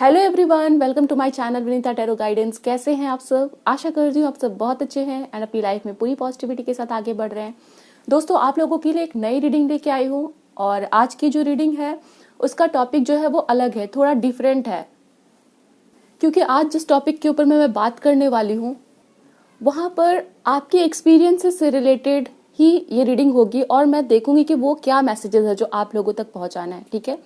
Hello everyone, welcome to my channel Vineeta tarot guidance. कैसे हैं आप सब? आशा करती हूँ आप सब बहुत अच्छे हैं एंड अपनी लाइफ में पूरी पॉजिटिविटी के साथ आगे बढ़ रहे हैं। दोस्तों, आप लोगों के लिए एक नई रीडिंग लेके आई हूँ और आज की जो रीडिंग है उसका टॉपिक जो है वो अलग है, थोड़ा डिफरेंट है। क्योंकि आज जिस टॉपिक के ऊपर मैं बात करने वाली हूँ वहाँ पर आपके एक्सपीरियंसेस से रिलेटेड ही ये रीडिंग होगी और मैं देखूंगी कि वो क्या मैसेजेस है जो आप लोगों तक पहुँचाना है। ठीक है?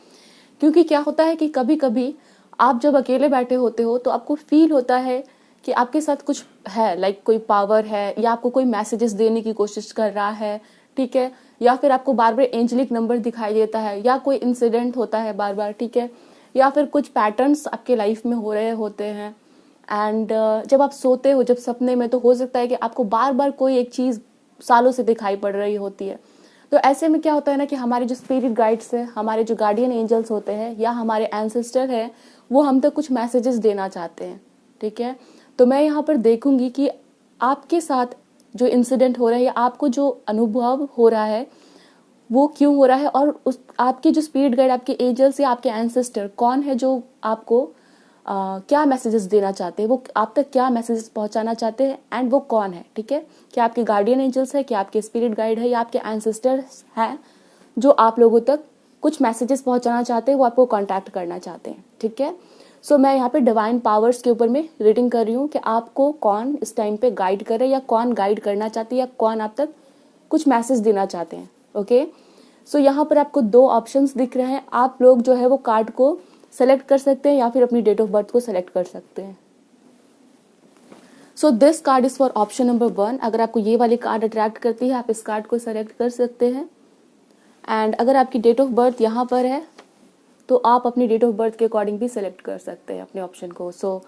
क्योंकि क्या होता है कि कभी कभी आप जब अकेले बैठे होते हो तो आपको फील होता है कि आपके साथ कुछ है, लाइक कोई पावर है या आपको कोई मैसेजेस देने की कोशिश कर रहा है। ठीक है? या फिर आपको बार बार एंजलिक नंबर दिखाई देता है या कोई इंसिडेंट होता है बार बार। ठीक है? या फिर कुछ पैटर्न्स आपके लाइफ में हो रहे होते हैं एंड जब आप सोते हो, जब सपने में, तो हो सकता है कि आपको बार बार कोई एक चीज सालों से दिखाई पड़ रही होती है। तो ऐसे में क्या होता है ना कि हमारे जो स्पिरिट गाइड्स है, हमारे जो गार्डियन एंजल्स होते हैं या हमारे एंसेस्टर है, वो हम तक कुछ मैसेजेस देना चाहते हैं। ठीक है? तो मैं यहाँ पर देखूंगी कि आपके साथ जो इंसिडेंट हो रहा है या आपको जो अनुभव हो रहा है वो क्यों हो रहा है और उस आपके जो स्पिरिट गाइड, आपके एंजल्स या आपके एंसेस्टर कौन है जो आपको क्या मैसेजेस देना चाहते हैं, वो आप तक क्या मैसेजेस पहुंचाना चाहते हैं एंड वो कौन है। ठीक है? क्या आपके गार्डियन एंजल्स है, क्या आपके स्पिरिट गाइड है या आपके एंसेस्टर्स हैं जो आप लोगों तक कुछ मैसेजेस पहुंचाना चाहते हैं, वो आपको कांटेक्ट करना चाहते हैं। ठीक है? सो मैं यहाँ पे डिवाइन पावर्स के ऊपर में रीडिंग कर रही हूँ कि आपको कौन इस टाइम पे गाइड कर रहे हैं या कौन गाइड करना चाहते हैं या कौन आप तक कुछ मैसेज देना चाहते हैं। ओके? सो यहाँ पर आपको दो ऑप्शंस दिख रहे हैं। आप लोग जो है वो कार्ड को सेलेक्ट कर सकते हैं या फिर अपनी डेट ऑफ बर्थ को सेलेक्ट कर सकते हैं। So this card is for option number 1। अगर आपको ये वाली कार्ड अट्रैक्ट करती है आप इस कार्ड को सेलेक्ट कर सकते हैं एंड अगर आपकी डेट ऑफ बर्थ यहाँ पर है तो आप अपनी डेट ऑफ बर्थ के अकॉर्डिंग भी सिलेक्ट कर सकते हैं अपने ऑप्शन को। सो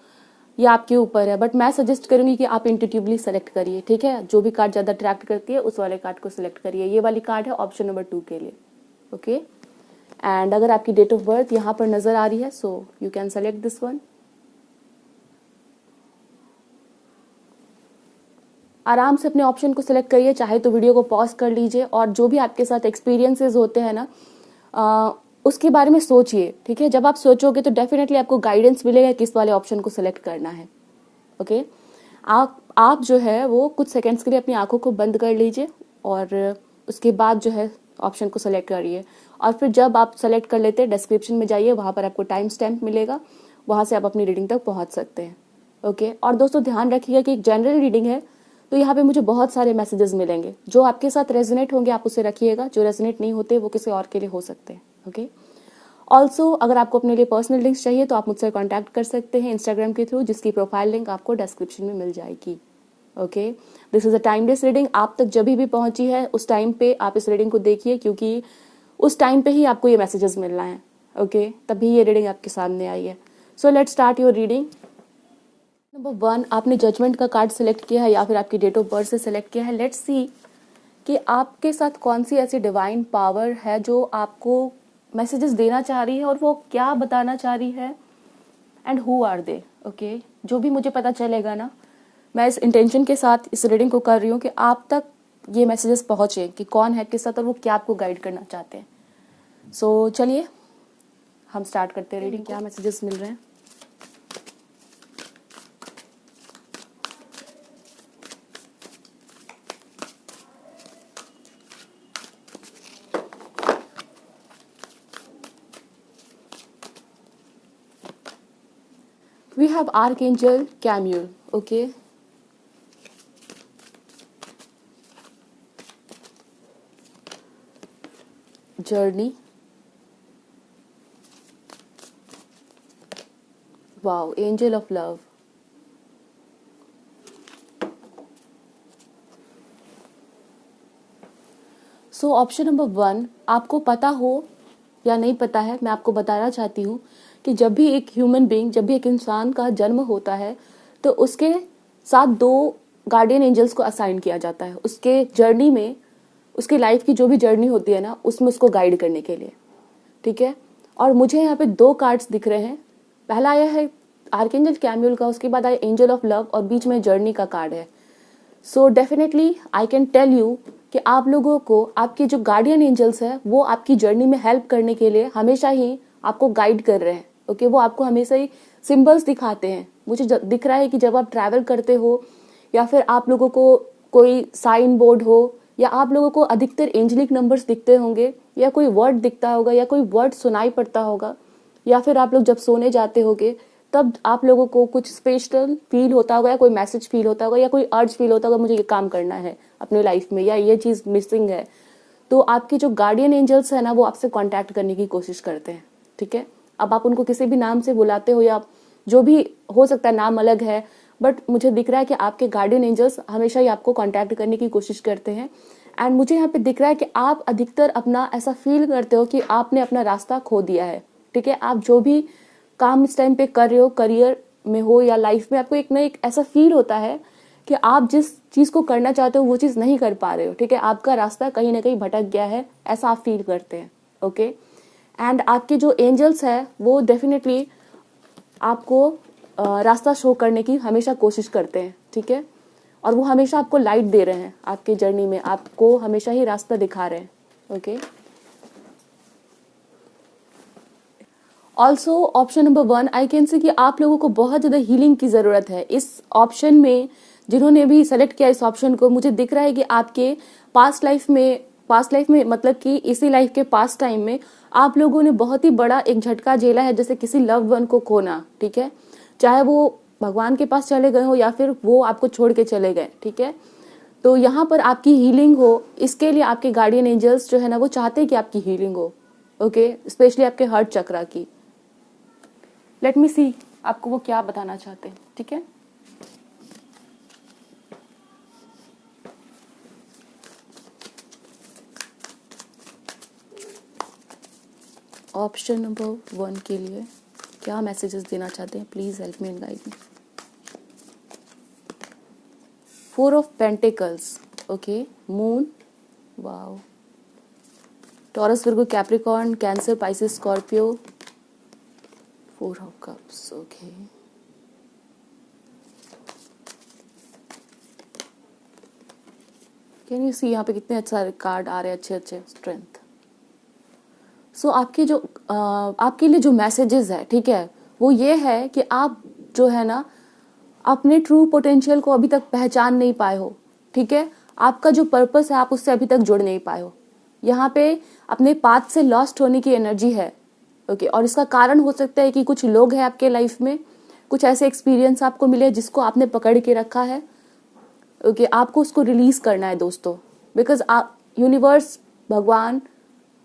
ये आपके ऊपर है, बट मैं सजेस्ट करूंगी कि आप इंट्यूटिवली सेलेक्ट करिए। ठीक है? जो भी कार्ड ज्यादा अट्रैक्ट करती है उस वाले कार्ड को सिलेक्ट करिए। ये वाली कार्ड है ऑप्शन नंबर 2 के लिए। ओके? एंड अगर आपकी डेट ऑफ बर्थ यहाँ पर नजर आ रही है so you can select this one. आराम से अपने ऑप्शन को सिलेक्ट करिए, चाहे तो वीडियो को पॉज कर लीजिए और जो भी आपके साथ एक्सपीरियंसेस होते हैं ना उसके बारे में सोचिए। ठीक है? जब आप सोचोगे तो डेफिनेटली आपको गाइडेंस मिलेगा किस वाले ऑप्शन को सिलेक्ट करना है। ओके? आप जो है वो कुछ सेकंड्स के लिए अपनी आंखों को बंद कर लीजिए और उसके बाद जो है ऑप्शन को सेलेक्ट करिए और फिर जब आप सेलेक्ट कर लेते हैं डिस्क्रिप्शन में जाइए, वहां पर आपको टाइम स्टैम्प मिलेगा, वहां से आप अपनी रीडिंग तक पहुंच सकते हैं। ओके? और दोस्तों ध्यान रखिएगा कि एक जनरल रीडिंग है तो यहाँ पे मुझे बहुत सारे मैसेजेस मिलेंगे। जो आपके साथ रेजोनेट होंगे आप उसे रखिएगा, जो रेजोनेट नहीं होते वो किसी और के लिए हो सकते हैं। ओके? ऑल्सो अगर आपको अपने लिए पर्सनल लिंक्स चाहिए तो आप मुझसे कॉन्टैक्ट कर सकते हैं इंस्टाग्राम के थ्रू, जिसकी प्रोफाइल लिंक आपको डिस्क्रिप्शन में मिल जाएगी। Okay? This is a timeless reading. आप तक जब भी पहुंची है उस टाइम पे आप इस रीडिंग को देखिए, क्योंकि उस टाइम पे ही आपको ये मैसेजेस मिलना है। ओके? तभी ये रीडिंग आपके सामने आई है। So let's start your reading. Number 1, आपने जजमेंट का कार्ड सिलेक्ट किया है या फिर आपकी डेट ऑफ बर्थ से सिलेक्ट किया है। लेट्स सी कि आपके साथ कौन सी ऐसी डिवाइन पावर है जो आपको मैसेजेस देना चाह रही है और वो क्या बताना चाह रही है and who are they. Okay? जो भी मुझे पता चलेगा ना, मैं इस इंटेंशन के साथ इस रीडिंग को कर रही हूँ कि आप तक ये मैसेजेस पहुंचे कि कौन है किस साथ और वो क्या आपको गाइड करना चाहते हैं। सो चलिए हम स्टार्ट करते हैं रीडिंग। क्या मैसेजेस मिल रहे हैं? We have Archangel Chamuel. Okay? Journey. Wow, Angel of Love. So option number 1, आपको पता हो या नहीं पता है, मैं आपको बताना चाहती हूँ कि जब भी एक ह्यूमन बीइंग, जब भी एक इंसान का जन्म होता है तो उसके साथ 2 गार्डियन एंजल्स को असाइन किया जाता है उसके जर्नी में, उसकी लाइफ की जो भी जर्नी होती है ना उसमें उसको गाइड करने के लिए। ठीक है? और मुझे यहाँ पे 2 कार्ड्स दिख रहे हैं। पहला आया है आर्कएंजल कैम्यूल का, उसके बाद आया एंजल ऑफ लव और बीच में जर्नी का कार्ड है। So definitely I can tell you कि आप लोगों को आपके जो गार्डियन एंजल्स है वो आपकी जर्नी में हेल्प करने के लिए हमेशा ही आपको गाइड कर रहे हैं। ओके, वो आपको हमेशा ही सिंबल्स दिखाते हैं। मुझे दिख रहा है कि जब आप ट्रैवल करते हो या फिर आप लोगों को कोई साइन बोर्ड हो या आप लोगों को अधिकतर एंजलिक नंबर्स दिखते होंगे या कोई वर्ड दिखता होगा या कोई वर्ड सुनाई पड़ता होगा या फिर आप लोग जब सोने जाते होगे तब आप लोगों को कुछ स्पेशल फील होता होगा या कोई मैसेज फील होता होगा या कोई अर्ज फील होता होगा, मुझे ये काम करना है अपनी लाइफ में या ये चीज़ मिसिंग है। तो आपके जो गार्डियन एंजल्स है ना वो आपसे कांटेक्ट करने की कोशिश करते हैं। ठीक है, अब आप उनको किसी भी नाम से बुलाते हो या जो भी हो सकता है, नाम अलग है, बट मुझे दिख रहा है कि आपके गार्डियन एंजल्स हमेशा ही आपको कांटेक्ट करने की कोशिश करते हैं। एंड मुझे यहाँ पे दिख रहा है कि आप अधिकतर अपना ऐसा फील करते हो कि आपने अपना रास्ता खो दिया है। ठीक है, आप जो भी काम इस टाइम पे कर रहे हो, करियर में हो या लाइफ में, आपको एक ना एक ऐसा फील होता है कि आप जिस चीज को करना चाहते हो वो चीज नहीं कर पा रहे हो। ठीक है, आपका रास्ता कहीं ना कहीं भटक गया है, ऐसा आप फील करते हैं। ओके, एंड आपके जो एंजल्स है वो डेफिनेटली आपको रास्ता शो करने की हमेशा कोशिश करते हैं। ठीक है, और वो हमेशा आपको लाइट दे रहे हैं आपके जर्नी में, आपको हमेशा ही रास्ता दिखा रहे हैं। Okay, also option number 1, I can say कि आप लोगों को बहुत ज़्यादा हीलिंग की ज़रूरत है। इस ऑप्शन में जिन्होंने भी सेलेक्ट किया इस ऑप्शन को, मुझे दिख रहा है कि आपके पास्ट लाइफ में मतलब कि इसी लाइफ के पास्ट टाइम में आप लोगों ने बहुत ही बड़ा एक झटका झेला है, जैसे किसी लव्ड वन को खोना। ठीक है, चाहे वो भगवान के पास चले गए हो या फिर वो आपको छोड़ के चले गए। ठीक है, तो यहाँ पर आपकी हीलिंग हो, इसके लिए आपके गार्डियन एंजल्स जो है ना वो चाहते हैं कि आपकी हीलिंग हो। ओके, स्पेशली आपके हार्ट चक्रा की। लेट मी सी आपको वो क्या बताना चाहते हैं। ठीक है, ऑप्शन नंबर 1 के लिए क्या मैसेजेस देना चाहते हैं, please help me and guide me. 4 of pentacles, okay, moon, wow, Taurus, Virgo, Capricorn, Cancer, Pisces, Scorpio, 4 of cups. Okay, can you see यहाँ पे कितने अच्छा कार्ड आ रहे हैं, अच्छे अच्छे, स्ट्रेंथ। सो आपके जो आपके लिए जो मैसेजेस है, ठीक है, वो ये है कि आप जो है ना अपने ट्रू पोटेंशियल को अभी तक पहचान नहीं पाए हो। ठीक है, आपका जो पर्पस है आप उससे अभी तक जुड़ नहीं पाए हो। यहाँ पे अपने पाथ से लॉस्ट होने की एनर्जी है। ओके, और इसका कारण हो सकता है कि कुछ लोग हैं आपके लाइफ में, कुछ ऐसे एक्सपीरियंस आपको मिले जिसको आपने पकड़ के रखा है। ओके, आपको उसको रिलीज करना है दोस्तों, बिकॉज आप यूनिवर्स, भगवान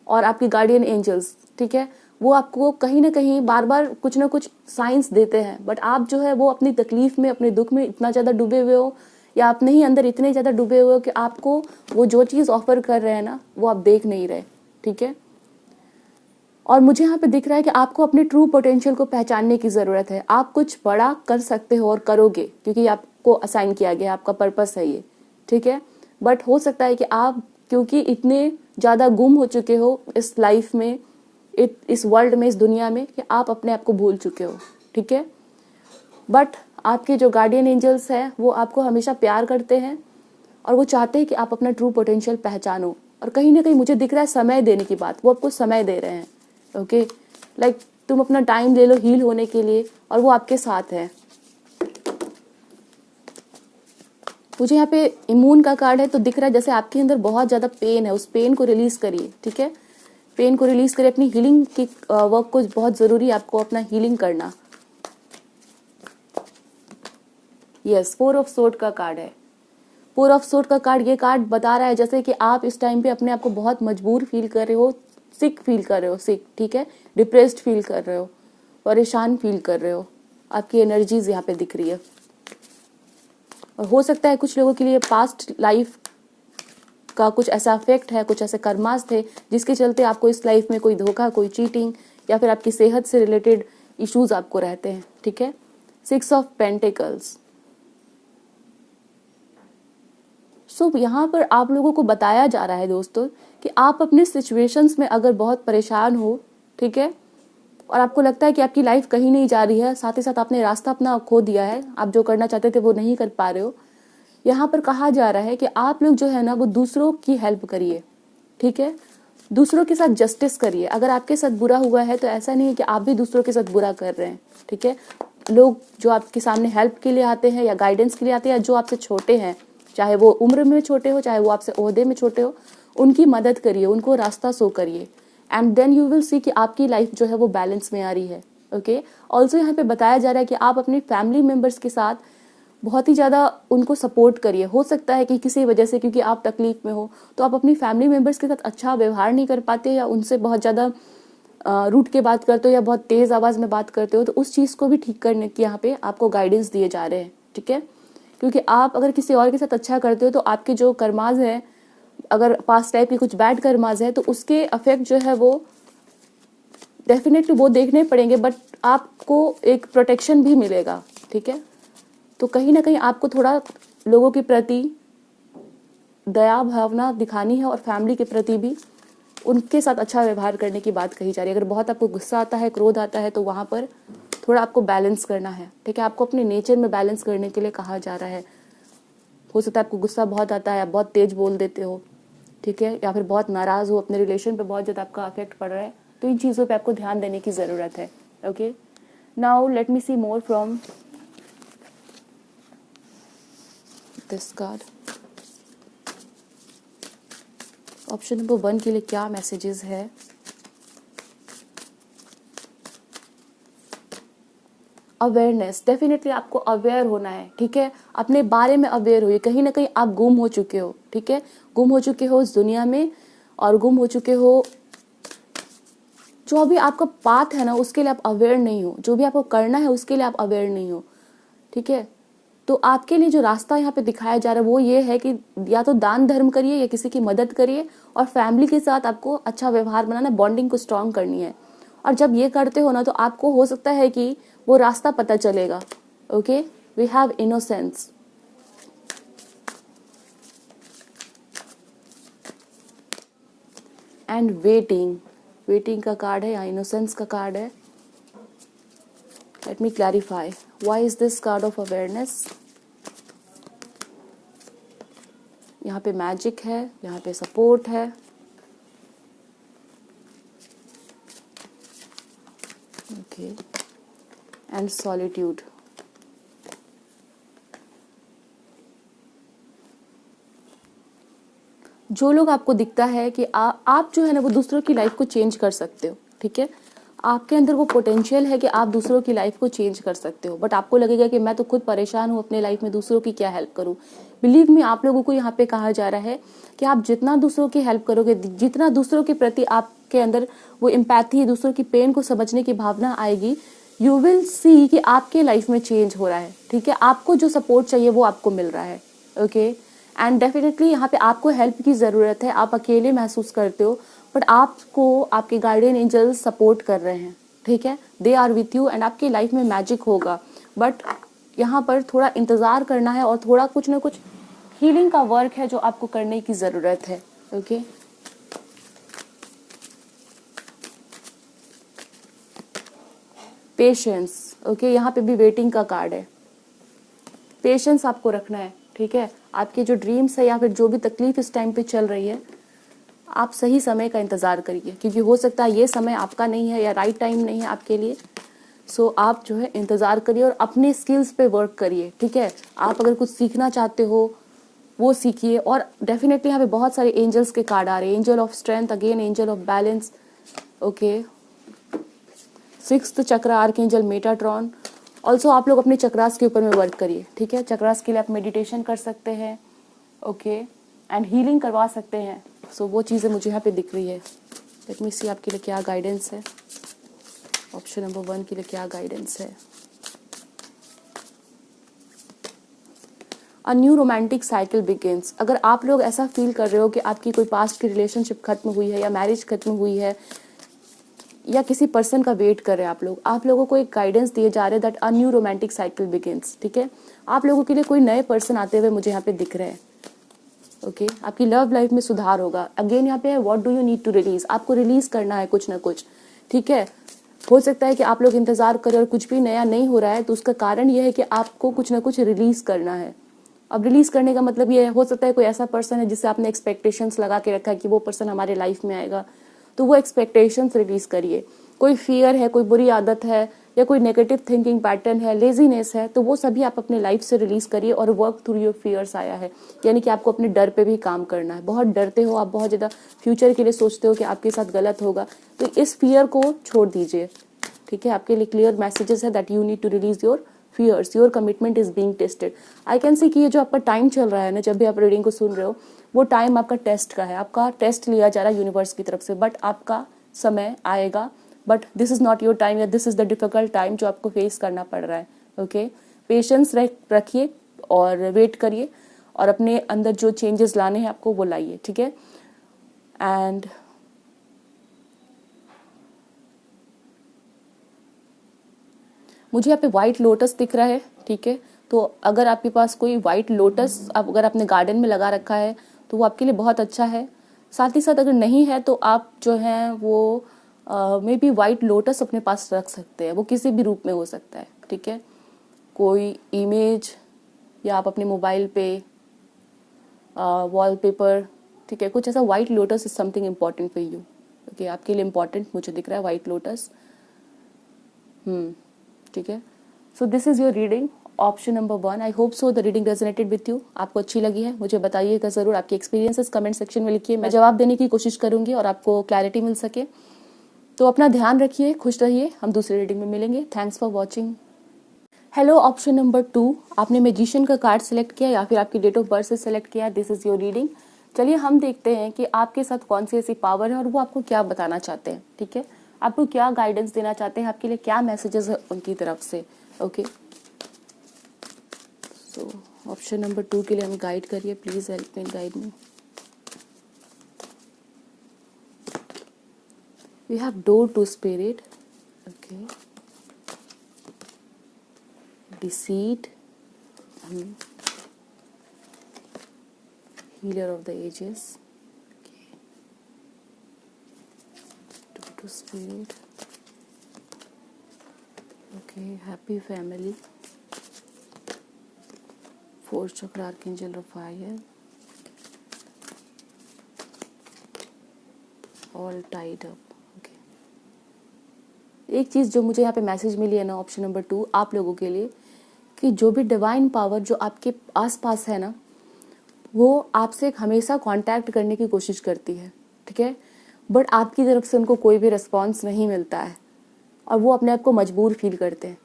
और आपके गार्डियन एंजल्स, ठीक है, वो आपको कहीं ना कहीं बार बार कुछ ना कुछ साइंस देते हैं, बट आप जो है वो अपनी तकलीफ में, अपने दुख में इतना ज्यादा डूबे हुए हो या अपने ही अंदर इतने ज्यादा डूबे हुए हो कि आपको वो जो चीज ऑफर कर रहे हैं ना वो आप देख नहीं रहे। ठीक है, और मुझे यहाँ पे दिख रहा है कि आपको अपने ट्रू पोटेंशियल को पहचानने की जरूरत है। आप कुछ बड़ा कर सकते हो और करोगे, क्योंकि आपको असाइन किया गया, आपका पर्पस है ये। ठीक है, बट हो सकता है कि आप क्योंकि इतने ज्यादा गुम हो चुके हो इस लाइफ में, इस वर्ल्ड में, इस दुनिया में, कि आप अपने आप को भूल चुके हो। ठीक है, बट आपके जो गार्डियन एंजल्स हैं वो आपको हमेशा प्यार करते हैं और वो चाहते हैं कि आप अपना ट्रू पोटेंशियल पहचानो। और कहीं ना कहीं मुझे दिख रहा है समय देने की बात, वो आपको समय दे रहे हैं। ओके, लाइक तुम अपना टाइम ले लो हील होने के लिए, और वो आपके साथ है। मुझे यहाँ पे इम्यून का कार्ड है, तो दिख रहा है जैसे आपके अंदर बहुत ज्यादा पेन है, उस पेन को रिलीज करिए। ठीक है, पेन को रिलीज करिए, अपनी हीलिंग की वर्क को, बहुत जरूरी है आपको अपना हीलिंग करना। यस, 4 ऑफ सोर्ड का कार्ड है। 4 ऑफ सोर्ड का कार्ड, ये कार्ड बता रहा है जैसे कि आप इस टाइम पे अपने आप को बहुत मजबूर फील कर रहे हो, सिक फील कर रहे हो, सिक, ठीक है, डिप्रेस्ड फील कर रहे हो, परेशान फील कर रहे हो। आपकी एनर्जीज यहाँ पे दिख रही है। और हो सकता है कुछ लोगों के लिए पास्ट लाइफ का कुछ ऐसा इफेक्ट है, कुछ ऐसे कर्मास थे जिसके चलते आपको इस लाइफ में कोई धोखा, कोई चीटिंग या फिर आपकी सेहत से रिलेटेड इश्यूज आपको रहते हैं। ठीक है, 6 ऑफ पेंटिकल्स। सो यहाँ पर आप लोगों को बताया जा रहा है दोस्तों कि आप अपने सिचुएशंस में अगर बहुत परेशान हो, ठीक है, और आपको लगता है कि आपकी लाइफ कहीं नहीं जा रही है, साथ ही साथ आपने रास्ता अपना खो दिया है, आप जो करना चाहते थे वो नहीं कर पा रहे हो, यहाँ पर कहा जा रहा है कि आप लोग जो है ना वो दूसरों की हेल्प करिए। ठीक है, दूसरों के साथ जस्टिस करिए। अगर आपके साथ बुरा हुआ है तो ऐसा नहीं है कि आप भी दूसरों के साथ बुरा कर रहे हैं, ठीक है। लोग जो आपके सामने हेल्प के लिए आते हैं या गाइडेंस के लिए आते हैं, या जो आपसे छोटे हैं, चाहे वो उम्र में छोटे हो, चाहे वो आपसे ओहदे में छोटे हो, उनकी मदद करिए, उनको रास्ता शो करिए, and then you will see कि आपकी लाइफ जो है वो बैलेंस में आ रही है। ओके, ऑल्सो यहाँ पे बताया जा रहा है कि आप अपनी फैमिली मेम्बर्स के साथ बहुत ही ज़्यादा उनको सपोर्ट करिए। हो सकता है कि किसी वजह से, क्योंकि आप तकलीफ में हो, तो आप अपनी फैमिली मेम्बर्स के साथ अच्छा व्यवहार नहीं कर पाते, या उनसे बहुत ज़्यादा रूठ के बात करते हो या बहुत तेज़ आवाज़ में बात करते हो, तो उस चीज़ को भी ठीक करने की यहाँ पे आपको गाइडेंस दिए जा रहे हैं, ठीक है। क्योंकि आप अगर किसी और के साथ अच्छा करते हो तो आपके जो कर्माज हैं, अगर पास्ट टाइप की कुछ बैड कर्माज है, तो उसके अफेक्ट जो है वो डेफिनेटली वो देखने पड़ेंगे, बट आपको एक प्रोटेक्शन भी मिलेगा, ठीक है। तो कहीं ना कहीं आपको थोड़ा लोगों के प्रति दया भावना दिखानी है, और फैमिली के प्रति भी उनके साथ अच्छा व्यवहार करने की बात कही जा रही है। अगर बहुत आपको गुस्सा आता है, क्रोध आता है, तो वहाँ पर थोड़ा आपको बैलेंस करना है, ठीक है। आपको अपने नेचर में बैलेंस करने के लिए कहा जा रहा है। हो सकता है आपको गुस्सा बहुत आता है, आप बहुत तेज बोल देते हो, ठीक है, या फिर बहुत नाराज़ हो, अपने रिलेशन पे बहुत ज़्यादा आपका अफेक्ट पड़ रहा है, तो इन चीज़ों पे आपको ध्यान देने की ज़रूरत है। Okay, now let me see more from this card. Option number 1 के लिए क्या मैसेजेस है? अवेयरनेस, डेफिनेटली आपको अवेयर होना है, ठीक है। अपने बारे में अवेयर होइए। कहीं ना कहीं आप गुम हो चुके हो, ठीक है, गुम हो चुके हो इस दुनिया में, और गुम हो चुके हो, जो अभी आपका पाथ है ना उसके लिए आप अवेयर नहीं हो, जो भी आपको करना है उसके लिए आप अवेयर नहीं हो, ठीक है। तो आपके लिए जो रास्ता यहाँ पे दिखाया जा रहा है वो ये है कि या तो दान धर्म करिए या किसी की मदद करिए, और फैमिली के साथ आपको अच्छा व्यवहार बनाना, बॉन्डिंग को स्ट्रॉन्ग करनी है। और जब ये करते हो ना, तो आपको हो सकता है कि वो रास्ता पता चलेगा। Okay, we have innocence. And waiting, waiting का कार्ड है, या इनोसेंस का कार्ड है। Let me clarify why is this card of awareness. यहाँ पे मैजिक है, यहाँ पे सपोर्ट है, ओके, एंड सॉलिट्यूड। जो लोग आपको दिखता है कि आप जो है ना वो दूसरों की लाइफ को चेंज कर सकते हो, ठीक है। आपके अंदर वो पोटेंशियल है कि आप दूसरों की लाइफ को चेंज कर सकते हो, बट आपको लगेगा कि मैं तो खुद परेशान हूँ अपने लाइफ में, दूसरों की क्या हेल्प करूँ। बिलीव मी, आप लोगों को यहाँ पे कहा जा रहा है कि आप जितना दूसरों की हेल्प करोगे, जितना दूसरों के प्रति आपके अंदर वो एम्पैथी, दूसरों की पेन को समझने की भावना आएगी, यू विल सी कि आपके लाइफ में चेंज हो रहा है, ठीक है। आपको जो सपोर्ट चाहिए वो आपको मिल रहा है, ओके। एंड डेफिनेटली यहाँ पे आपको हेल्प की ज़रूरत है, आप अकेले महसूस करते हो, बट आपको आपके गार्डियन एंजल्स सपोर्ट कर रहे हैं, ठीक है। They are with you, and आपकी लाइफ में मैजिक होगा, बट यहाँ पर थोड़ा इंतज़ार करना है, और थोड़ा कुछ ना कुछ हीलिंग का वर्क है जो आपको करने की ज़रूरत है, ओके। पेशेंस, ओके, यहाँ पे भी वेटिंग का कार्ड है। पेशेंस आपको रखना है, ठीक है। आपके जो ड्रीम्स है या फिर जो भी तकलीफ इस टाइम पे चल रही है, आप सही समय का इंतज़ार करिए, क्योंकि हो सकता है ये समय आपका नहीं है या राइट टाइम नहीं है आपके लिए। सो आप जो है इंतज़ार करिए और अपने स्किल्स पे वर्क करिए, ठीक है। आप अगर कुछ सीखना चाहते हो वो सीखिए, और डेफिनेटली यहाँ पे बहुत सारे एंजल्स के कार्ड आ रहे हैं। Angel of strength, again angel of balance, okay, 6th चक्र आर्कएंजल मेटाट्रॉन। ऑल्सो आप लोग अपने चक्रास के ऊपर में वर्क करिए, ठीक है। चक्रास के लिए आप मेडिटेशन कर सकते हैं, ओके, एंड हीलिंग करवा सकते हैं। सो वो चीज़ें मुझे यहाँ पे दिख रही है। लेट मी सी आपके लिए क्या गाइडेंस है। ऑप्शन नंबर 1 के लिए क्या गाइडेंस है? A new romantic cycle begins. अगर आप लोग ऐसा फील कर रहे हो कि आपकी कोई पास्ट की रिलेशनशिप खत्म हुई है, या मैरिज खत्म हुई है, या किसी पर्सन का वेट कर रहे हैं आप लोगों को एक गाइडेंस दिए जा रहे हैं that a new romantic cycle begins, ठीक है। आप लोगों के लिए कोई नए पर्सन आते हुए मुझे यहाँ पे दिख रहे हैं, ओके। आपकी लव लाइफ में सुधार होगा। अगेन यहाँ पे है what do you need to release, आपको रिलीज करना है कुछ ना कुछ, ठीक है। हो सकता है कि आप लोग इंतजार करें और कुछ भी नया नहीं हो रहा है, तो उसका कारण यह है कि आपको कुछ ना कुछ रिलीज करना है, अब रिलीज करने का मतलब ये हो सकता है कोई ऐसा पर्सन है जिससे आपने एक्सपेक्टेशंस लगा के रखा है कि वो पर्सन हमारे लाइफ में आएगा, तो वो एक्सपेक्टेशंस रिलीज करिए। कोई फियर है, कोई बुरी आदत है, या कोई नेगेटिव थिंकिंग पैटर्न है, लेजीनेस है, तो वो सभी आप अपने लाइफ से रिलीज करिए। और वर्क थ्रू योर फियर्स आया है, यानी कि आपको अपने डर पे भी काम करना है। बहुत डरते हो आप, बहुत ज़्यादा फ्यूचर के लिए सोचते हो कि आपके साथ गलत होगा, तो इस फियर को छोड़ दीजिए। ठीक है, आपके लिए क्लियर मैसेजेस है that you need to release your fears, your commitment is being tested. I can see कि ये जो आपका टाइम चल रहा है ना, जब भी आप रीडिंग को सुन रहे हो, वो टाइम आपका टेस्ट का है, आपका टेस्ट लिया जा रहा है यूनिवर्स की तरफ से। बट आपका समय आएगा, but this is not your time, या this is the difficult time जो आपको फेस करना पड़ रहा है। ओके, पेशेंस रखिए और वेट करिए, और अपने अंदर जो चेंजेस लाने हैं आपको वो लाइए। ठीक है, एंड मुझे यहाँ पे व्हाइट लोटस दिख रहा है। ठीक है, तो अगर आपके पास कोई व्हाइट लोटस अगर आपने गार्डन में लगा रखा है तो वो आपके लिए बहुत अच्छा है। साथ ही साथ अगर नहीं है तो आप जो है वो मे बी व्हाइट लोटस अपने पास रख सकते हैं, वो किसी भी रूप में हो सकता है। ठीक है, कोई इमेज, या आप अपने मोबाइल पे वॉलपेपर, ठीक है, कुछ ऐसा। White lotus is something important for you. Okay, आपके लिए इम्पॉर्टेंट मुझे दिख रहा है व्हाइट लोटस। ठीक है, so this is your reading option number 1। I hope so the reading resonated with you. आपको अच्छी लगी है मुझे बताइएगा ज़रूर, आपके एक्सपीरियंसेस कमेंट सेक्शन में लिखिए, मैं जवाब देने की कोशिश करूंगी और आपको क्लैरिटी मिल सके। तो अपना ध्यान रखिए, खुश रहिए, हम दूसरे रीडिंग में मिलेंगे। Thanks for watching. Hello, option number 2, आपने मैजिशियन का कार्ड सेलेक्ट किया या फिर आपकी डेट ऑफ बर्थ से सेलेक्ट किया। This is your reading. चलिए हम देखते हैं कि आपके साथ कौन सी ऐसी पावर है और वो आपको क्या बताना चाहते हैं। ठीक है, आपको क्या गाइडेंस देना चाहते हैं, आपके लिए क्या मैसेजेस है उनकी तरफ से। ओके, सो ऑप्शन नंबर 2 के लिए हम गाइड करिए, please help me, guide me. We have door to spirit, okay, deceit, healer of the ages, okay, to spirit, okay, happy family, 4th chakra, archangel of fire, all tied up. okay, एक चीज जो मुझे यहाँ पे message मिली है ना, option number 2 आप लोगों के लिए, कि जो भी डिवाइन पावर जो आपके आसपास है ना, वो आपसे हमेशा कांटेक्ट करने की कोशिश करती है। ठीक है, बट आपकी तरफ से उनको कोई भी रिस्पांस नहीं मिलता है और वो अपने आप को मजबूर फील करते हैं।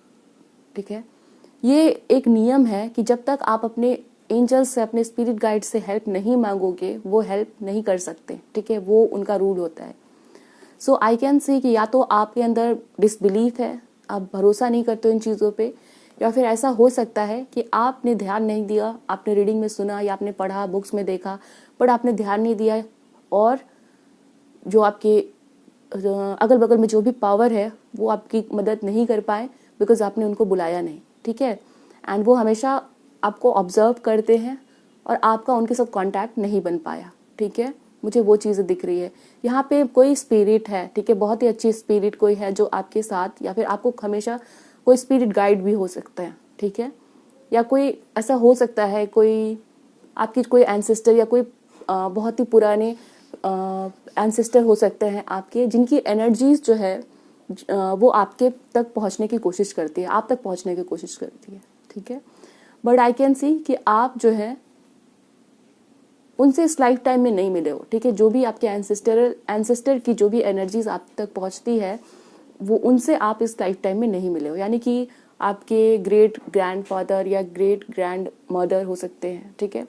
ठीक है, ये एक नियम है कि जब तक आप अपने एंजल्स से, अपने स्पिरिट गाइड से हेल्प नहीं मांगोगे, वो हेल्प नहीं कर सकते। ठीक है, वो उनका रूल होता है। सो आई कैन सी कि या तो आपके अंदर डिसबिलीफ है, आप भरोसा नहीं करते इन चीज़ों पे, या फिर ऐसा हो सकता है कि आपने ध्यान नहीं दिया, आपने रीडिंग में सुना या आपने पढ़ा, बुक्स में देखा, बट आपने ध्यान नहीं दिया, और जो आपके अगल बगल में जो भी पावर है वो आपकी मदद नहीं कर पाए बिकॉज आपने उनको बुलाया नहीं। ठीक है, एंड वो हमेशा आपको ऑब्जर्व करते हैं और आपका उनके साथ कांटेक्ट नहीं बन पाया। ठीक है, मुझे वो चीज़ें दिख रही है। यहाँ पे कोई स्पिरिट है, ठीक है, बहुत ही अच्छी स्पिरिट कोई है जो आपके साथ, या फिर आपको हमेशा कोई स्पिरिट गाइड भी हो सकता है। ठीक है, या कोई ऐसा हो सकता है, कोई आपकी कोई एंसेस्टर या कोई बहुत ही पुराने एंसेस्टर हो सकते हैं आपके, जिनकी एनर्जीज जो है वो आपके तक पहुंचने की कोशिश करती है, आप तक पहुंचने की कोशिश करती है। ठीक है, बट आई कैन सी कि आप जो है उनसे इस लाइफ टाइम में नहीं मिले हो। ठीक है, जो भी आपके एंसेस्टर की जो भी एनर्जीज आप तक पहुंचती है वो उनसे आप इस लाइफ टाइम में नहीं मिले हो, यानी कि आपके ग्रेट ग्रैंडफादर या ग्रेट ग्रैंड मदर हो सकते हैं। ठीक है,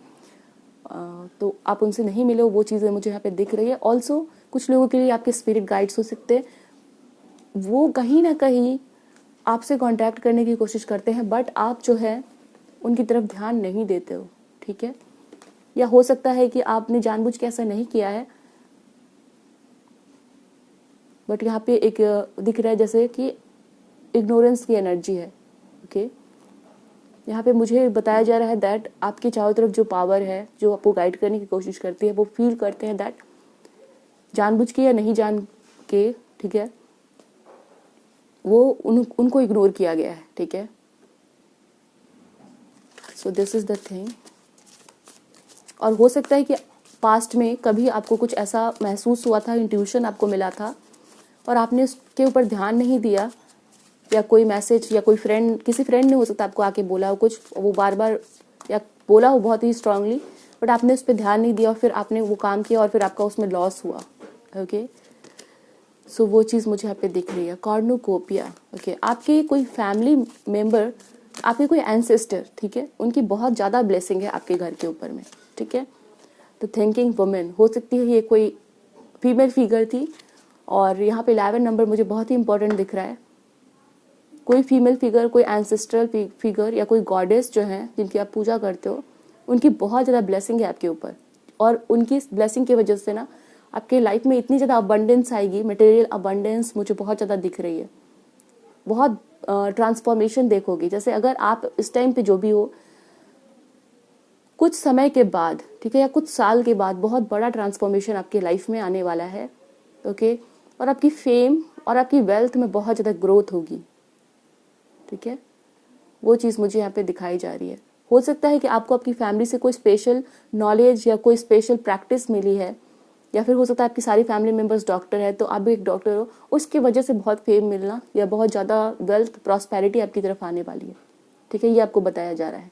तो आप उनसे नहीं मिले हो, वो चीज़ें मुझे यहाँ पे दिख रही है। ऑल्सो कुछ लोगों के लिए आपके स्पिरिट गाइड्स हो सकते हैं, वो कहीं ना कहीं आपसे कांटेक्ट करने की कोशिश करते हैं, बट आप जो है उनकी तरफ ध्यान नहीं देते हो। ठीक है, या हो सकता है कि आपने जानबूझ के ऐसा नहीं किया है, बट यहाँ पे एक दिख रहा है जैसे कि इग्नोरेंस की एनर्जी है। ओके, यहाँ पे मुझे बताया जा रहा है दैट आपके चारों तरफ जो पावर है जो आपको गाइड करने की कोशिश करती है, वो फील करते हैं दैट जानबूझ के या नहीं जान के, ठीक है, वो उनको इग्नोर किया गया है। ठीक है, so this is the thing. और हो सकता है कि पास्ट में कभी आपको कुछ ऐसा महसूस हुआ था, इंट्यूशन आपको मिला था और आपने उसके ऊपर ध्यान नहीं दिया, या कोई मैसेज या कोई फ्रेंड, किसी फ्रेंड ने हो सकता है आपको आके बोला हो कुछ, वो बार बार या बोला हो बहुत ही स्ट्रांगली, बट आपने उस पर ध्यान नहीं दिया और फिर आपने वो काम किया और फिर आपका उसमें लॉस हुआ। ओके, सो वो चीज़ मुझे यहाँ पे दिख रही है। कॉर्नुकोपिया, ओके, आपके कोई फैमिली मेम्बर, आपके कोई एंसेस्टर, ठीक है, उनकी बहुत ज़्यादा ब्लेसिंग है आपके घर के ऊपर में, ठीक है। तो थिंकिंग वुमेन हो सकती है, ये कोई फीमेल फिगर थी, और यहाँ पे 11 नंबर मुझे बहुत ही इंपॉर्टेंट दिख रहा है। कोई फीमेल फिगर, कोई एंसेस्ट्रल फिगर या कोई गॉडेस जो है जिनकी आप पूजा करते हो, उनकी बहुत ज़्यादा ब्लेसिंग है आपके ऊपर, और उनकी ब्लेसिंग की वजह से ना आपके लाइफ में इतनी ज़्यादा अबंडेंस आएगी, मटेरियल अबंडेंस मुझे बहुत ज़्यादा दिख रही है। बहुत ट्रांसफॉर्मेशन देखोगे, जैसे अगर आप इस टाइम पे जो भी हो, कुछ समय के बाद, ठीक है, या कुछ साल के बाद बहुत बड़ा ट्रांसफॉर्मेशन आपके लाइफ में आने वाला है। ओके, और आपकी फेम और आपकी वेल्थ में बहुत ज़्यादा ग्रोथ होगी, ठीक है। वो चीज़ मुझे यहाँ पे दिखाई जा रही है। हो सकता है कि आपको आपकी फैमिली से कोई स्पेशल नॉलेज या कोई स्पेशल प्रैक्टिस मिली है, या फिर हो सकता है आपकी सारी फैमिली मेम्बर्स डॉक्टर है तो आप भी एक डॉक्टर हो, उसकी वजह से बहुत फेम मिलना या बहुत ज़्यादा वेल्थ प्रॉस्पेरिटी आपकी तरफ आने वाली है, ठीक है, ये आपको बताया जा रहा है।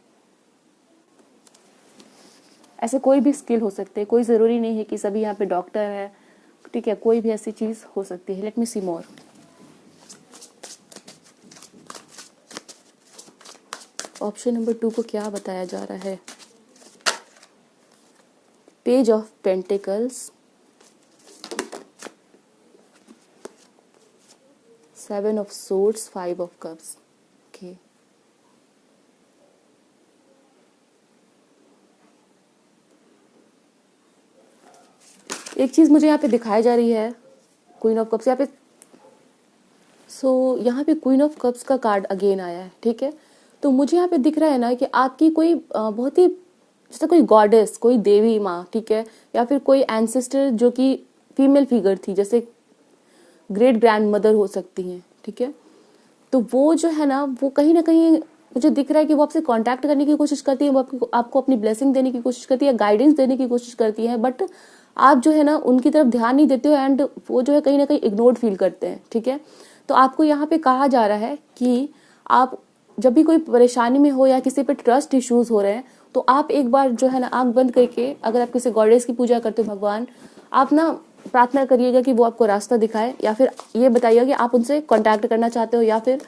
ऐसे कोई भी स्किल हो सकते हैं, कोई ज़रूरी नहीं है कि सभी यहाँ पे डॉक्टर है, ठीक है, कोई भी ऐसी चीज़ हो सकती है। लेट मी सी मोर। ऑप्शन नंबर 2 को क्या बताया जा रहा है? Page of pentacles, 7 of swords, 5 of cups. Okay, एक चीज मुझे यहाँ पे दिखाई जा रही है, क्वीन ऑफ कप्स यहाँ पे। सो यहाँ पे क्वीन ऑफ कप्स का कार्ड अगेन आया है, ठीक है। तो मुझे यहाँ पे दिख रहा है ना कि आपकी कोई बहुत ही, जैसे कोई गॉडेस, कोई देवी माँ, ठीक है, या फिर कोई एंसेस्टर जो कि फीमेल फिगर थी, जैसे ग्रेट ग्रैंड मदर हो सकती हैं, ठीक है। तो वो जो है ना कहीं मुझे दिख रहा है कि वो आपसे कांटेक्ट करने की कोशिश करती है, वो आपको अपनी ब्लेसिंग देने की कोशिश करती है, गाइडेंस देने की कोशिश करती है, बट आप जो है ना उनकी तरफ ध्यान नहीं देते हो, एंड वो जो है कहीं ना कहीं इग्नोर्ड फील करते हैं, ठीक है। तो आपको यहाँ पे कहा जा रहा है कि आप जब भी कोई परेशानी में हो या किसी पे ट्रस्ट इश्यूज हो रहे हैं, तो आप एक बार जो है ना आंख बंद करके, अगर आप किसी गॉडेस की पूजा करते हो, भगवान, आप ना प्रार्थना करिएगा कि वो आपको रास्ता दिखाए, या फिर ये बताइएगा कि आप उनसे कांटेक्ट करना चाहते हो या फिर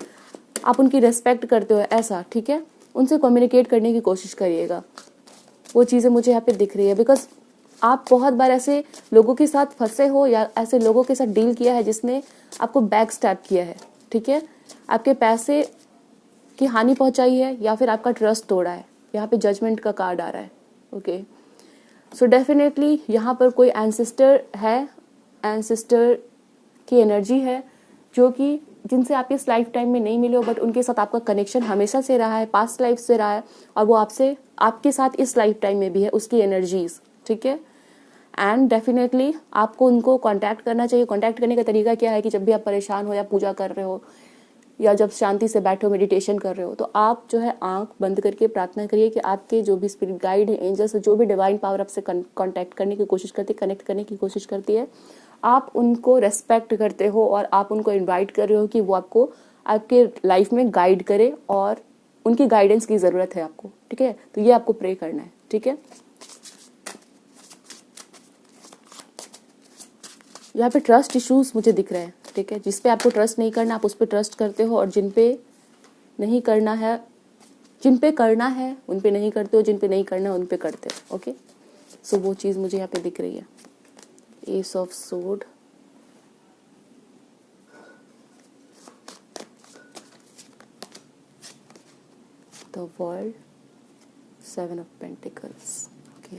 आप उनकी रेस्पेक्ट करते हो, ऐसा, ठीक है। उनसे कम्युनिकेट करने की कोशिश करिएगा। वो चीज़ें मुझे यहाँ पे दिख रही है, बिकॉज आप बहुत बार ऐसे लोगों के साथ फंसे हो या ऐसे लोगों के साथ डील किया है जिसने आपको बैक स्टैप किया है, ठीक है, आपके पैसे की हानि पहुंचाई है या फिर आपका ट्रस्ट तोड़ा है। यहाँ पे जजमेंट का कार्ड आ रहा है। ओके, सो डेफिनेटली यहाँ पर कोई एंसेस्टर है, एंसेस्टर की एनर्जी है जो कि जिनसे आप इस लाइफ टाइम में नहीं मिले हो, बट उनके साथ आपका कनेक्शन हमेशा से रहा है, पास्ट लाइफ से रहा है, और वो आपसे आपके साथ इस लाइफ टाइम में भी है, उसकी एनर्जीज, ठीक है। एंड डेफिनेटली आपको उनको कांटेक्ट करना चाहिए। कांटेक्ट करने का तरीका क्या है कि जब भी आप परेशान हो या पूजा कर रहे हो या जब शांति से बैठे हो, मेडिटेशन कर रहे हो, तो आप जो है आंख बंद करके प्रार्थना करिए कि आपके जो भी स्पिरिट गाइड है, एंजल्स, जो भी डिवाइन पावर आपसे कांटेक्ट करने की कोशिश करती है, कनेक्ट करने की कोशिश करती है, आप उनको रेस्पेक्ट करते हो और आप उनको इन्वाइट कर रहे हो कि वो आपको आपके लाइफ में गाइड करे, और उनकी गाइडेंस की ज़रूरत है आपको, ठीक है। तो ये आपको प्रे करना है, ठीक है। यहाँ पे ट्रस्ट इश्यूज मुझे दिख रहे हैं, ठीक है। जिस पे आपको ट्रस्ट नहीं करना आप उस पर ट्रस्ट करते हो, और जिन पे नहीं करना है, जिन पे करना है उन पे नहीं करते हो, जिन पे नहीं करना उन पे करते हो। ओके, सो वो चीज़ मुझे यहाँ पे दिख रही है। Ace of sword, the world, 7 of pentacles. Okay,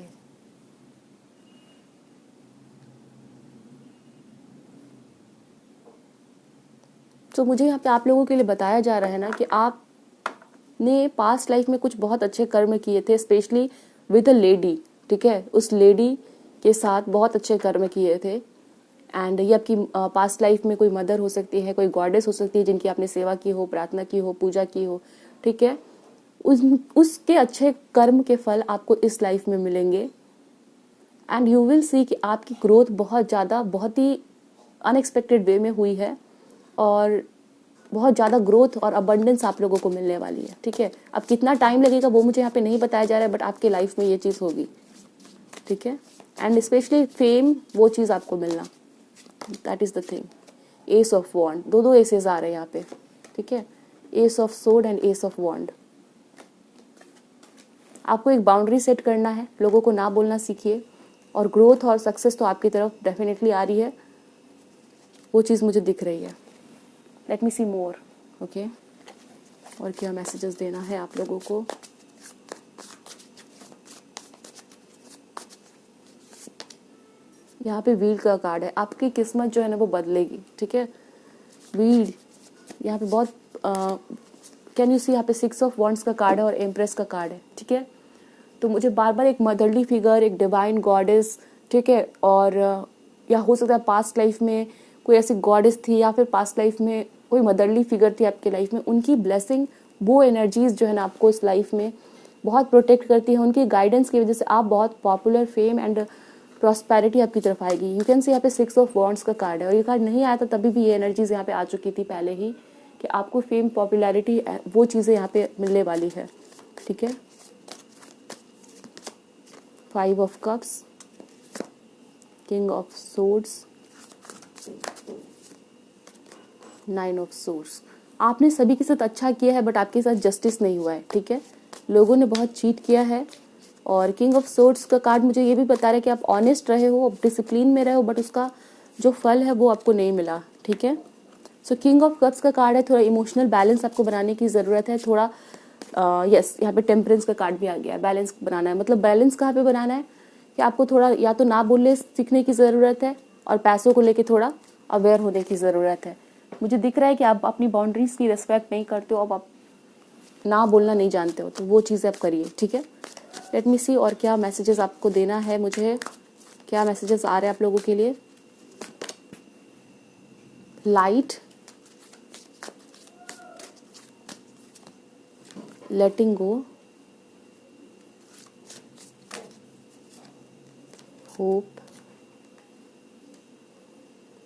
तो मुझे यहाँ पे आप लोगों के लिए बताया जा रहा है ना कि आपने पास्ट लाइफ में कुछ बहुत अच्छे कर्म किए थे, स्पेशली विद अ लेडी, ठीक है। उस लेडी के साथ बहुत अच्छे कर्म किए थे, एंड ये आपकी पास्ट लाइफ में कोई मदर हो सकती है, कोई गॉडेस हो सकती है जिनकी आपने सेवा की हो, प्रार्थना की हो, पूजा की हो, ठीक है। उसके अच्छे कर्म के फल आपको इस लाइफ में मिलेंगे, एंड यू विल सी कि आपकी ग्रोथ बहुत ज़्यादा, बहुत ही अनएक्सपेक्टेड वे में हुई है, और बहुत ज़्यादा ग्रोथ और अबंडेंस आप लोगों को मिलने वाली है। ठीक है, अब कितना टाइम लगेगा वो मुझे यहाँ पे नहीं बताया जा रहा है, बट आपके लाइफ में ये चीज़ होगी। ठीक है, एंड स्पेशली फेम, वो चीज़ आपको मिलना, that is the thing. Ace of wand, दो एसेस आ रहे हैं यहाँ पे। ठीक है, ace of sword and ace of wand. आपको एक बाउंड्री सेट करना है, लोगों को ना बोलना सीखिए, और ग्रोथ और सक्सेस तो आपकी तरफ डेफिनेटली आ रही है, वो चीज़ मुझे दिख रही है। लेट मी सी मोर। ओके, और क्या मैसेजेस देना है आप लोगों को। यहाँ पे व्हील का कार्ड है, आपकी किस्मत जो है ना वो बदलेगी। ठीक है, व्हील यहाँ पे बहुत कैन यू सी, यहाँ पे 6 ऑफ वॉन्ड्स का कार्ड है और एम्प्रेस का कार्ड है। ठीक है, तो मुझे बार बार एक मदरली फिगर, एक डिवाइन गॉडेस, ठीक है, और या हो सकता है पास्ट लाइफ में कोई ऐसी गॉडेस थी, या फिर पास्ट लाइफ में कोई मदरली फिगर थी आपके लाइफ में, उनकी ब्लेसिंग, वो एनर्जीज जो है ना आपको इस लाइफ में बहुत प्रोटेक्ट करती है। उनकी गाइडेंस की वजह से आप बहुत पॉपुलर, फेम एंड प्रॉस्पेरिटी आपकी तरफ आएगी। यू कैन सी यहाँ पे 6 ऑफ वॉन्ड्स का कार्ड है, और ये कार्ड नहीं आया था तभी भी ये एनर्जीज यहाँ पे आ चुकी थी पहले ही, कि आपको फेम, पॉपुलैरिटी, वो चीज़ें यहाँ पे मिलने वाली है। ठीक है, 5 of cups, king of swords, 9 of swords. आपने सभी के साथ अच्छा किया है, बट आपके साथ जस्टिस नहीं हुआ है। ठीक है, लोगों ने बहुत चीट किया है। और किंग ऑफ सोर्ड्स का कार्ड मुझे ये भी बता रहा है कि आप ऑनेस्ट रहे हो, आप डिसिप्लिन में रहे हो, बट उसका जो फल है वो आपको नहीं मिला। ठीक है, सो किंग ऑफ कप्स का कार्ड है, थोड़ा इमोशनल बैलेंस आपको बनाने की ज़रूरत है। थोड़ा यस, यहाँ पे टेम्परेंस का कार्ड भी आ गया है, बैलेंस बनाना है। मतलब बैलेंस कहाँ पे बनाना है कि आपको थोड़ा या तो ना बोलने सीखने की ज़रूरत है, और पैसों को लेके थोड़ा अवेयर होने की ज़रूरत है। मुझे दिख रहा है कि आप अपनी बाउंड्रीज की रिस्पेक्ट नहीं करते हो, अब आप ना बोलना नहीं जानते हो, तो वो चीज़ें आप करिए। ठीक है, लेट मी सी और क्या मैसेजेस आपको देना है मुझे, क्या मैसेजेस आ रहे हैं आप लोगों के लिए। लाइट, लेटिंग गो, होप।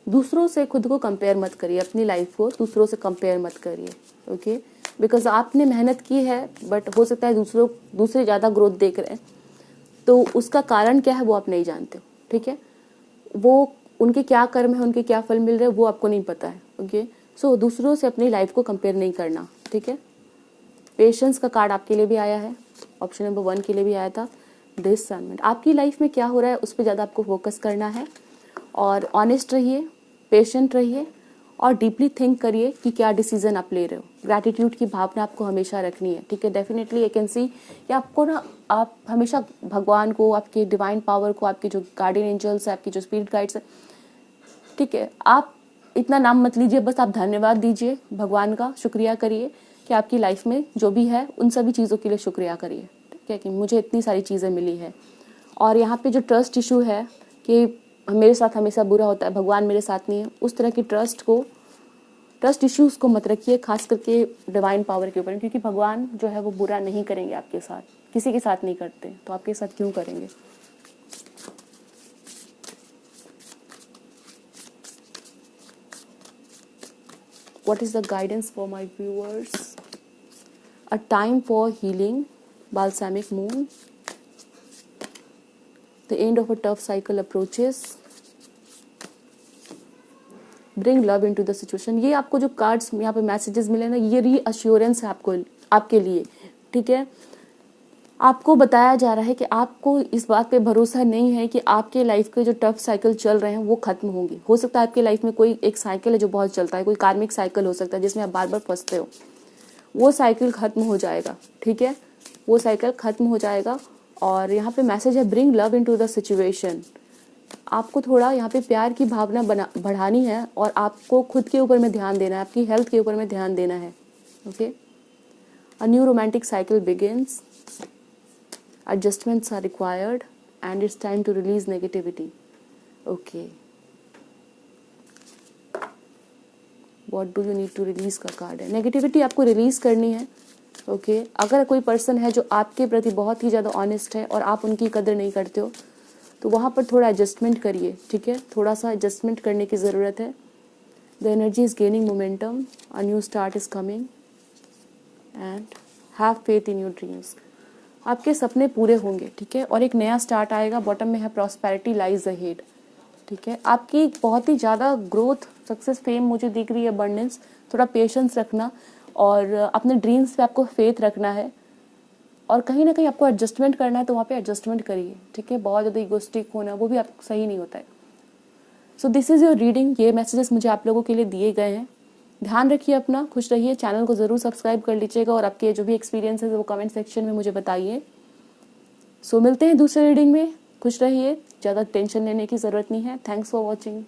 दूसरों से खुद को कंपेयर मत करिए, अपनी लाइफ को दूसरों से कंपेयर मत करिए। ओके, बिकॉज आपने मेहनत की है, बट हो सकता है दूसरे ज़्यादा ग्रोथ देख रहे हैं, तो उसका कारण क्या है वो आप नहीं जानते हो। ठीक है, वो उनके क्या कर्म है, उनके क्या फल मिल रहे हैं, वो आपको नहीं पता है। ओके, सो दूसरों से अपनी लाइफ को कंपेयर नहीं करना। ठीक है, पेशेंस का कार्ड आपके लिए भी आया है, ऑप्शन नंबर 1 के लिए भी आया था। डिसर्नमेंट, आपकी लाइफ में क्या हो रहा है उस पर ज़्यादा आपको फोकस करना है, और ऑनेस्ट रहिए, पेशेंट रहिए, और डीपली थिंक करिए कि क्या डिसीजन आप ले रहे हो। ग्रैटिट्यूड की भावना आपको हमेशा रखनी है। ठीक है, डेफिनेटली आई कैन सी कि आपको ना, आप हमेशा भगवान को, आपके डिवाइन पावर को, आपके जो गार्डियन एंजल्स है, आपकी जो स्पिरिट गाइड्स है, ठीक है, आप इतना नाम मत लीजिए, बस आप धन्यवाद दीजिए भगवान का, शुक्रिया करिए कि आपकी लाइफ में जो भी है उन सभी चीज़ों के लिए शुक्रिया करिए। ठीक है, कि मुझे इतनी सारी चीज़ें मिली है। और यहाँ पे जो ट्रस्ट इशू है कि मेरे साथ हमेशा बुरा होता है, भगवान मेरे साथ नहीं है, उस तरह की ट्रस्ट इश्यूज को मत रखिए, खास करके डिवाइन पावर के ऊपर, क्योंकि भगवान जो है वो बुरा नहीं करेंगे आपके साथ, किसी के साथ नहीं करते, तो आपके साथ क्यों करेंगे। What is the guidance for my viewers? A time for healing, balsamic moon. The end of a tough cycle approaches. Bring love into the situation. ये आपको जो कार्ड्स यहाँ पे मैसेजेस मिले ना, ये रीअश्योरेंस है आपको, आपके लिए। ठीक है, आपको बताया जा रहा है कि आपको इस बात पे भरोसा नहीं है कि आपके लाइफ के जो टफ साइकिल चल रहे हैं वो खत्म होंगे। हो सकता है आपके लाइफ में कोई एक साइकिल है जो बहुत चलता है, कोई कार्मिक साइकिल हो सकता है जिसमें आप बार बार फंसते हो, वो साइकिल खत्म हो जाएगा। ठीक है, वो साइकिल खत्म हो जाएगा। और यहाँ पे मैसेज है, bring love into the situation. आपको थोड़ा यहाँ पे प्यार की भावना बढ़ानी है, और आपको खुद के ऊपर में ध्यान देना है, आपकी हेल्थ के ऊपर में ध्यान देना है। Okay, a new romantic cycle begins, adjustments are required, and it's time to release negativity. Okay, what do you need to release का कार्ड है, नेगेटिविटी आपको रिलीज करनी है। ओके, अगर कोई पर्सन है जो आपके प्रति बहुत ही ज़्यादा ऑनेस्ट है और आप उनकी कदर नहीं करते हो, तो वहाँ पर थोड़ा एडजस्टमेंट करिए, ठीक है, थोड़ा सा एडजस्टमेंट करने की ज़रूरत है। The energy is gaining momentum, a new start is coming and have faith in your dreams. आपके सपने पूरे होंगे, ठीक है, और एक नया स्टार्ट आएगा। बॉटम में है प्रॉस्पेरिटी लाइज अहेड, ठीक है। आपकी बहुत ही ज़्यादा ग्रोथ, सक्सेस, फेम मुझे दिख रही है, अबंडेंस। थोड़ा पेशेंस रखना और अपने ड्रीम्स पे आपको फेथ रखना है, और कहीं ना कहीं आपको एडजस्टमेंट करना है तो वहाँ पे एडजस्टमेंट करिए, ठीक है। बहुत ज़्यादा इगोस्टिक होना वो भी आपको सही नहीं होता है। So this is your reading. ये मैसेजेस मुझे आप लोगों के लिए दिए गए हैं। ध्यान रखिए अपना, खुश रहिए, चैनल को ज़रूर सब्सक्राइब कर लीजिएगा और आपके जो भी एक्सपीरियंस है वो कमेंट सेक्शन में मुझे बताइए। सो मिलते हैं दूसरे रीडिंग में। खुश रहिए, ज़्यादा टेंशन लेने की ज़रूरत नहीं है। Thanks for watching.